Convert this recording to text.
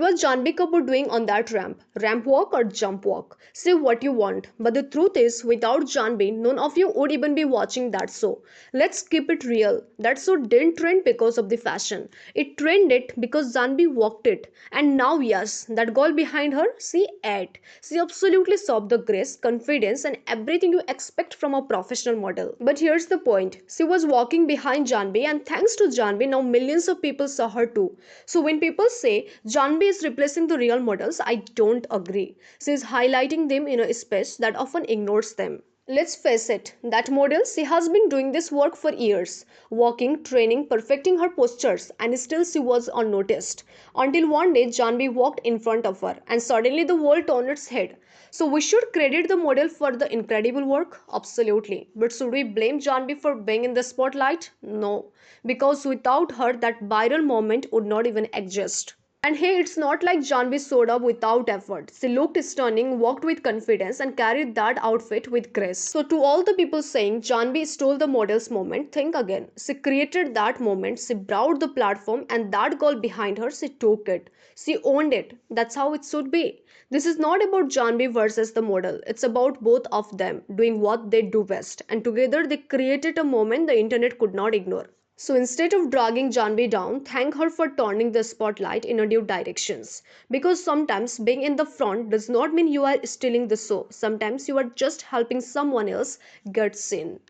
was Janvhi Kapoor doing on that ramp? Ramp walk or jump walk? Say what you want, but the truth is, without Janvhi, none of you would even be watching that show. Let's keep it real. That show didn't trend because of the fashion. It trended because Janvhi walked it. And now, yes, that girl behind her, she ate. She absolutely saw the grace, confidence, and everything you expect from a professional model. But here's the point. She was walking behind Janvhi, and thanks to Janvhi, now millions of people saw her too. So when people say Janvhi is replacing the real models, I don't agree. She is highlighting them in a space that often ignores them. Let's face it, that model, she has been doing this work for years, walking, training, perfecting her postures, and still she was unnoticed. Until one day Janvhi walked in front of her, and suddenly the world turned its head. So we should credit the model for the incredible work? Absolutely. But should we blame Janvhi for being in the spotlight? No. Because without her, that viral moment would not even exist. And hey, it's not like Janvi showed up without effort. She looked stunning, walked with confidence, and carried that outfit with grace. So, to all the people saying Janvi stole the model's moment, think again. She created that moment, she brought the platform, and that girl behind her, she took it. She owned it. That's how it should be. This is not about Janvi versus the model. It's about both of them doing what they do best. And together, they created a moment the internet could not ignore. So instead of dragging Janvi down, thank her for turning the spotlight in a new directions. Because sometimes being in the front does not mean you are stealing the show. Sometimes you are just helping someone else get seen.